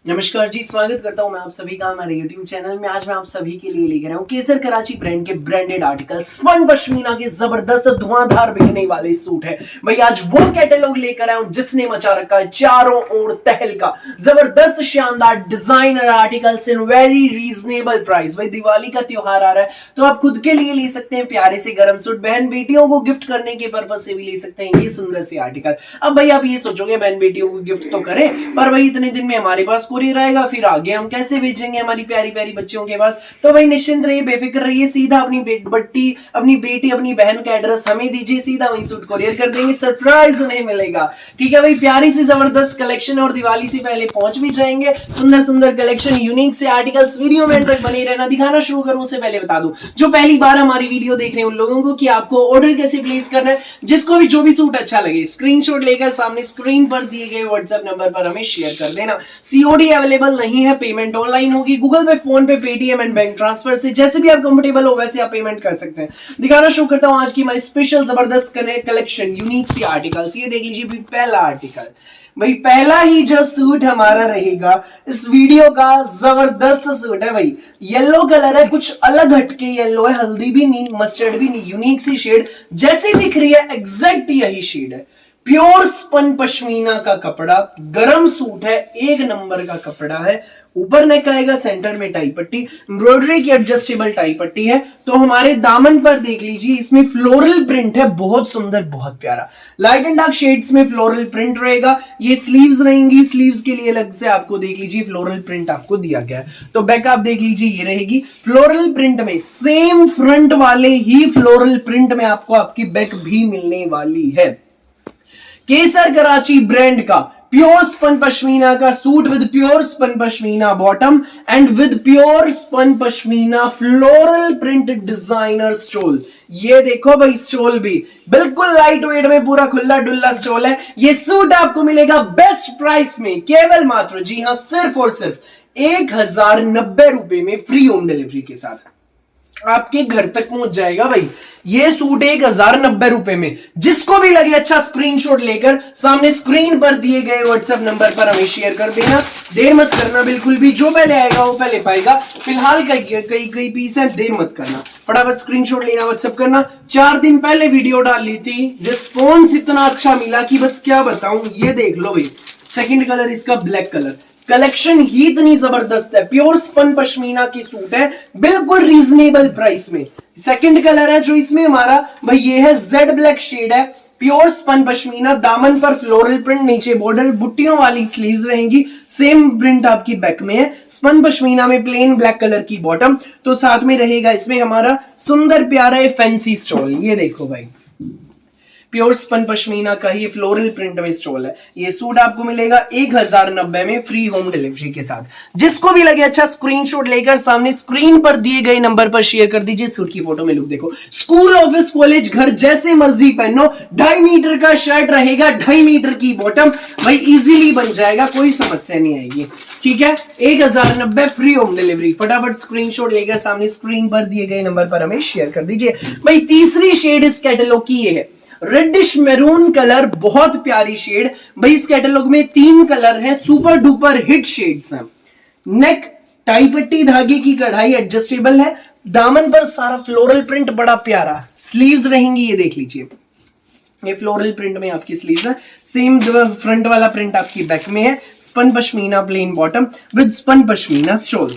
नमस्कार जी, स्वागत करता हूं मैं आप सभी का हमारे YouTube चैनल में। आज मैं आप सभी के लिए लेकर आया हूं केसर कराची ब्रांड के ब्रांडेड आर्टिकल स्पन पश्मीना के जबरदस्त धुआंधार बिकने वाले सूट है। भाई आज वो कैटलॉग लेकर आया हूं जिसने मचा रखा है चारों ओर तहलका। जबरदस्त शानदार designer articles in very reasonable price. भाई दिवाली का त्योहार आ रहा है तो आप खुद के लिए ले सकते हैं प्यारे से गर्म सूट, बहन बेटियों को गिफ्ट करने के पर्पज से भी ले सकते हैं ये सुंदर से आर्टिकल। अब भाई आप ये सोचोगे बहन बेटियों को गिफ्ट तो करें, पर भाई इतने दिन में हमारे पास कोरियर आएगा, फिर आगे हम कैसे भेजेंगे हमारी प्यारी प्यारी बच्चियों के पास। तो भाई निश्चिंत रहिए, बेफिक्र रहिए, सीधा अपनी बट्टी, अपनी बेटी, अपनी बहन का एड्रेस हमें दीजिए, सीधा वही सूट कोरियर कर देंगे, सरप्राइज उन्हें मिलेगा। ठीक है भाई, प्यारी सी जबरदस्त कलेक्शन और दिवाली से पहले पहुंच भी जाएंगे। सुंदर सुंदर कलेक्शन, यूनिक से आर्टिकल्स, वीडियो में तक बने रहना। दिखाना शुरू करूं उससे पहले बता दूं जो पहली बार हमारी वीडियो देख रहे हैं उन लोगों को कि आपको ऑर्डर कैसे प्लेस करना है। जिसको भी जो भी सूट अच्छा लगे स्क्रीनशॉट लेकर सामने स्क्रीन पर दिए गए व्हाट्सएप नंबर पर हमें शेयर कर देना। सीओडी अवेलेबल नहीं है, पेमेंट ऑनलाइन होगी, गूगल पे, फोन पे, पेटीएम एंड बैंक ट्रांसफर से जैसे भी आप कंफर्टेबल हो वैसे आप पेमेंट कर सकते हैं। दिखाना शुरू करता हूं आज की हमारी स्पेशल जबरदस्त कलेक्शन, यूनिक सी आर्टिकल्स। ये देख लीजिए पहला आर्टिकल, भाई पहला ही जो सूट हमारा रहेगा इस वीडियो का जबरदस्त सूट है। भाई येलो कलर है, कुछ अलग हटके येलो है, हल्दी भी नहीं, मस्टर्ड भी नहीं, यूनिक सी शेड जैसी दिख रही है एग्जैक्ट यही शेड है। प्योर स्पन पश्मीना का कपड़ा, गरम सूट है, एक नंबर का कपड़ा है। ऊपर नेक आएगा, सेंटर में टाई पट्टी, एम्ब्रॉयडरी की एडजस्टेबल टाई पट्टी है। तो हमारे दामन पर देख लीजिए इसमें फ्लोरल प्रिंट है, बहुत सुंदर, बहुत प्यारा। लाइट एंड डार्क शेड्स में फ्लोरल प्रिंट रहेगा। ये स्लीव्स रहेंगी, स्लीव्स के लिए अलग से आपको देख लीजिए फ्लोरल प्रिंट आपको दिया गया है। तो बैक आप देख लीजिए ये रहेगी फ्लोरल प्रिंट में, सेम फ्रंट वाले ही फ्लोरल प्रिंट में आपको आपकी बैक भी मिलने वाली है। केसर कराची ब्रांड का प्योर स्पन पश्मीना का suit with pure spun pashmina bottom and with pure spun pashmina floral print designer stole. ये देखो भाई स्टोल भी बिल्कुल लाइट वेट में, पूरा खुला डुल्ला स्टोल है। ये सूट आपको मिलेगा बेस्ट प्राइस में, केवल मात्र, जी हां, सिर्फ और सिर्फ 1090 रुपए में, फ्री होम डिलीवरी के साथ आपके घर तक पहुंच जाएगा। भाई ये सूट 1090 रुपए में। जिसको भी लगे अच्छा स्क्रीनशॉट लेकर सामने स्क्रीन पर दिए गए व्हाट्सएप नंबर पर हमें शेयर कर देना। देर मत करना बिल्कुल भी, जो पहले आएगा वो पहले पाएगा। फिलहाल कई पीस है, देर मत करना, फटाफट स्क्रीनशॉट लेना, व्हाट्सएप करना। 4 दिन पहले वीडियो डाल ली थी, रिस्पॉन्स इतना अच्छा मिला कि बस क्या बताऊं। ये देख लो भाई, सेकंड कलर इसका ब्लैक कलर, कलेक्शन ही इतनी जबरदस्त है। प्योर स्पन पश्मीना की सूट है, बिल्कुल रीजनेबल प्राइस में। सेकंड कलर है जो इसमें हमारा, भाई ये है जेड ब्लैक शेड है, प्योर स्पन पश्मीना, दामन पर फ्लोरल प्रिंट, नीचे बॉर्डर, बुट्टियों वाली स्लीव्स रहेंगी, सेम प्रिंट आपकी बैक में है। स्पन पश्मीना में प्लेन ब्लैक कलर की बॉटम, तो साथ में रहेगा इसमें हमारा सुंदर प्यारा फैंसी स्टोल। ये देखो भाई प्योर स्पन पश्मीना का ही फ्लोरल प्रिंट में स्टोल है। ये सूट आपको मिलेगा 1090 में, फ्री होम डिलीवरी के साथ। जिसको भी लगे अच्छा स्क्रीनशॉट लेकर सामने स्क्रीन पर दिए गए नंबर पर शेयर कर दीजिए। सूट की फोटो में लुक देखो, स्कूल, ऑफिस, कॉलेज, घर जैसे मर्जी पहनो। 2.5 मीटर का शर्ट रहेगा, 2.5 मीटर की बॉटम, भाई इजीली बन जाएगा, कोई समस्या नहीं आएगी। ठीक है, 1090 फ्री होम डिलीवरी। फटाफट स्क्रीनशॉट लेकर सामने स्क्रीन पर दिए गए नंबर पर हमें शेयर कर दीजिए। भाई तीसरी शेड इस कैटलॉग की ये है, रेडिश मैरून कलर, बहुत प्यारी शेड। भाई इस कैटलॉग में 3 कलर हैं, सुपर डुपर हिट शेड्स हैं। नेक टाई पट्टी, धागे की कढ़ाई एडजस्टेबल है, दामन पर सारा फ्लोरल प्रिंट बड़ा प्यारा। स्लीव्स रहेंगी, ये देख लीजिए, ये फ्लोरल प्रिंट में आपकी स्लीव्स है, सेम फ्रंट वाला प्रिंट आपकी बैक में है। Spun pashmina plain bottom with spun pashmina stole.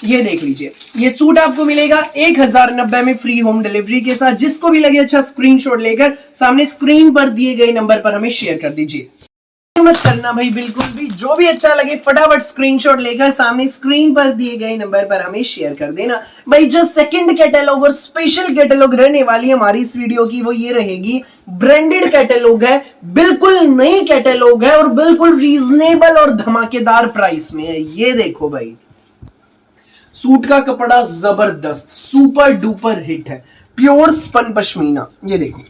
ये देख लीजिए, ये सूट आपको मिलेगा 1090 में, फ्री होम डिलीवरी के साथ। जिसको भी लगे अच्छा स्क्रीनशॉट लेकर सामने स्क्रीन पर दिए गए नंबर पर हमें शेयर कर दीजिए। मत करना भाई बिल्कुल भी, जो भी अच्छा लगे फटाफट स्क्रीनशॉट लेकर सामने स्क्रीन पर दिए गए नंबर पर हमें शेयर कर देना। भाई जो सेकंड कैटलॉग और स्पेशल कैटलॉग रहने वाली है हमारी इस वीडियो की, वो ये रहेगी, ब्रांडेड कैटलॉग है, बिल्कुल नई कैटलॉग है और बिल्कुल रीजनेबल और धमाकेदार प्राइस में है। ये देखो भाई सूट का कपड़ा जबरदस्त, सुपर डुपर हिट है, प्योर स्पन पश्मीना। ये देखो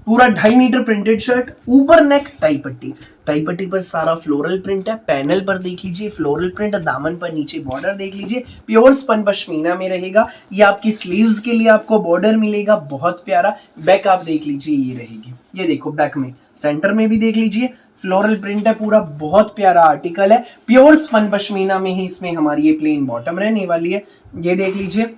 पूरा 2.5 मीटर प्रिंटेड शर्ट, ऊपर नेक, टाई पट्टी, टाई पट्टी पर सारा फ्लोरल प्रिंट है, पैनल पर देख लीजिए फ्लोरल प्रिंट, दामन पर नीचे बॉर्डर देख लीजिए, प्योर स्पन पश्मीना में रहेगा। ये आपकी स्लीव्स के लिए आपको बॉर्डर मिलेगा, बहुत प्यारा। बैक आप देख लीजिए, ये रहेगी, ये देखो बैक में, सेंटर में भी देख लीजिए, फ्लोरल प्रिंट है पूरा, बहुत प्यारा आर्टिकल है, प्योर स्पन पश्मीना में ही इसमें हमारी ये प्लेन बॉटम रहने वाली है। ये देख लीजिए,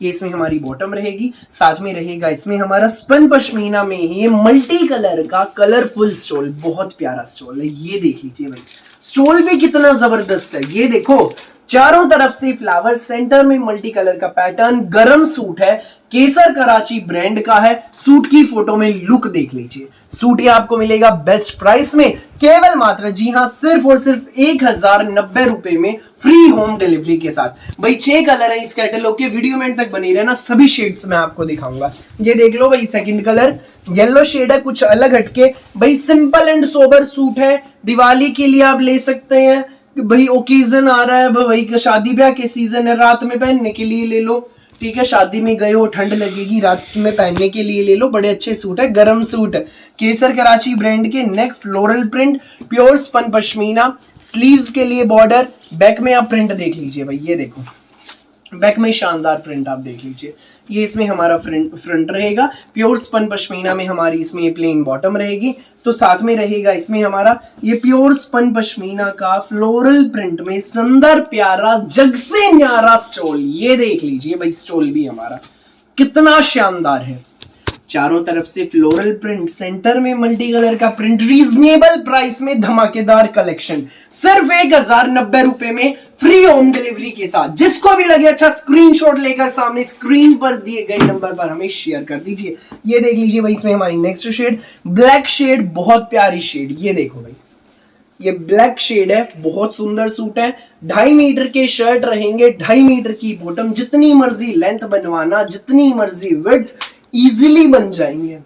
ये इसमें हमारी बॉटम रहेगी, साथ में रहेगा इसमें हमारा स्पन पश्मीना में ही मल्टी कलर का कलरफुल स्टोल, बहुत प्यारा स्टोल है। ये देख लीजिए भाई, स्टोल भी कितना जबरदस्त है। ये देखो, चारों तरफ से फ्लावर, सेंटर में मल्टी कलर का पैटर्न, गरम सूट है, केसर कराची ब्रांड का है। सूट की फोटो में लुक देख लीजिए। सूट ये आपको मिलेगा बेस्ट प्राइस में, केवल मात्र, जी हाँ, सिर्फ और सिर्फ 1090 रुपए में, फ्री होम डिलीवरी के साथ। भाई 6 कलर है इस कैटलॉग के, वीडियो में तक बनी रहना, सभी शेड्स मैं आपको दिखाऊंगा। ये देख लो भाई, सेकंड कलर येलो शेड है, कुछ अलग हटके। भाई सिंपल एंड सोबर सूट है, दिवाली के लिए आप ले सकते हैं। भाई ओकेजन आ रहा है, भाई शादी ब्याह के सीजन है, रात में पहनने के लिए ले लो, ठीक है, शादी में गए हो ठंड लगेगी, रात में पहनने के लिए ले लो, बड़े अच्छे सूट है, गरम सूट है। केसर कराची ब्रांड के, neck floral print, pure spun pashmina, sleeves के लिए बॉर्डर, बैक में आप प्रिंट देख लीजिए भाई, ये देखो बैक में शानदार प्रिंट आप देख लीजिए। ये इसमें हमारा फ्रंट रहेगा, प्योर स्पन पश्मीना में हमारी इसमें ये प्लेन बॉटम रहेगी। तो साथ में रहेगा इसमें हमारा ये प्योर स्पन पश्मीना का फ्लोरल प्रिंट में सुंदर प्यारा जग से न्यारा स्टोल। ये देख लीजिए भाई, स्टोल भी हमारा कितना शानदार है, चारों तरफ से फ्लोरल प्रिंट, सेंटर में मल्टी कलर का प्रिंट, रीजनेबल प्राइस में धमाकेदार कलेक्शन, सिर्फ 1090 रुपए में, फ्री होम डिलीवरी के साथ। जिसको भी लगे अच्छा स्क्रीनशॉट लेकर सामने स्क्रीन पर दिए गए नंबर पर हमें शेयर कर दीजिए। ये देख लीजिए भाई, इसमें हमारी नेक्स्ट शेड ब्लैक शेड, बहुत प्यारी शेड। ये देखो भाई, ये ब्लैक शेड है, बहुत सुंदर सूट है, 2.5 मीटर के शर्ट रहेंगे, 2.5 मीटर की बॉटम, जितनी मर्जी लेंथ बनवाना, जितनी मर्जी विड्थ, इजीली बन जाएंगे।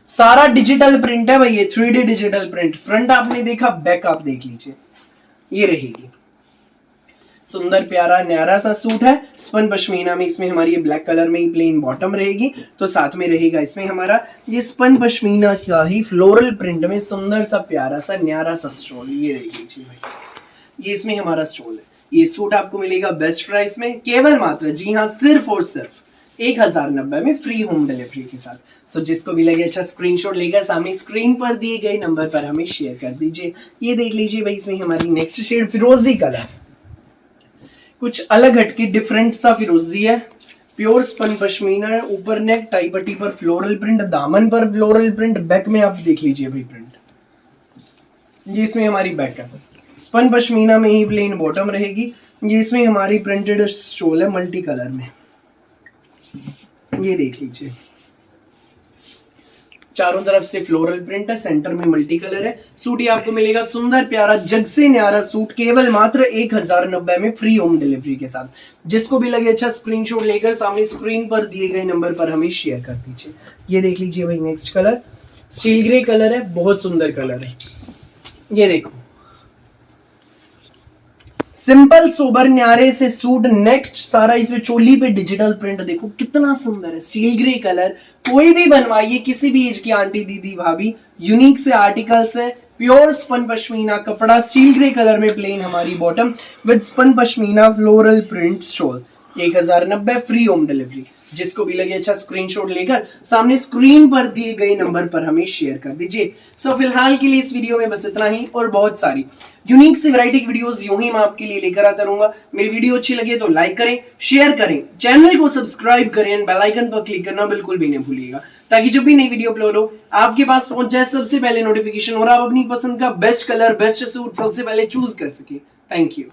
सारा डिजिटल प्रिंट है भाई, ये 3D डिजिटल प्रिंट। फ्रंट आपने देखा, बैक आप देख लीजिए, ये रहेगी। सुंदर प्यारा न्यारा सा सूट है, स्पन पश्मीना में, इसमें हमारी ये ब्लैक कलर में ही प्लेन बॉटम रहेगी। तो साथ में रहेगा इसमें हमारा ये स्पन पश्मीना का ही फ्लोरल प्रिंट में सुंदर सा प्यारा सा न्यारा सा स्टोल। ये देख लीजिए भाई, ये इसमें हमारा स्टोल है। ये सूट आपको मिलेगा बेस्ट प्राइस में, केवल मात्र, जी हाँ, सिर्फ और सिर्फ 1090 में, फ्री होम डिलीवरी के साथ। सो जिसको भी लगे अच्छा स्क्रीनशॉट लेकर सामने स्क्रीन पर दिए गए नंबर पर हमें शेयर कर दीजिए। ये देख लीजिए भाई, इसमें हमारी नेक्स्ट शेड फिरोजी कलर, कुछ अलग हटके डिफरेंट सा फिरोजी है, प्योर स्पन पश्मीना है, ऊपर नेक, टाई पट्टी पर फ्लोरल प्रिंट, दामन पर फ्लोरल प्रिंट, बैक में आप देख लीजिए भाई प्रिंट। ये इसमें हमारी बैक है, स्पन पश्मीना में ही प्लेन बॉटम रहेगी। ये इसमें हमारी प्रिंटेड स्टोल है मल्टी कलर में, ये देख लीजिए, चारों तरफ से फ्लोरल प्रिंट है, सेंटर में मल्टी कलर है। सूट ये आपको मिलेगा सुंदर प्यारा जग से न्यारा सूट, केवल मात्र 1090 में, फ्री होम डिलीवरी के साथ। जिसको भी लगे अच्छा स्क्रीनशॉट लेकर सामने स्क्रीन पर दिए गए नंबर पर हमें शेयर कर दीजिए। ये देख लीजिए भाई, next colour steel grey colour है, बहुत सुंदर कलर है। ये देखो, सिंपल सोबर न्यारे से सूट, नेक सारा इसमें चोली पे डिजिटल प्रिंट, देखो कितना सुंदर है, स्टील ग्रे कलर। कोई भी बनवाइए, किसी भी एज की आंटी दीदी भाभी, यूनिक से आर्टिकल्स है, प्योर स्पन पश्मीना कपड़ा, स्टील ग्रे कलर में प्लेन हमारी bottom with spun pashmina floral print stole, 1090 free home delivery. जिसको भी लगे अच्छा स्क्रीनशॉट लेकर सामने स्क्रीन पर दिए गए नंबर पर हमें शेयर कर दीजिए। सो फिलहाल के लिए इस वीडियो में बस इतना ही, और बहुत सारी यूनिक सी वैरायटी की वीडियोस यूं ही मैं आपके लिए लेकर आता रहूंगा। मेरी वीडियो अच्छी लगे तो लाइक करें, शेयर करें, चैनल को सब्सक्राइब करें, एंड बेल आइकन पर क्लिक करना बिल्कुल भी नहीं भूलिएगा, ताकि जब भी नई वीडियो अपलोड हो आपके पास पहुंच जाए सबसे पहले नोटिफिकेशन, और आप अपनी पसंद का बेस्ट कलर, बेस्ट सूट सबसे पहले चूज कर सके। Thank you.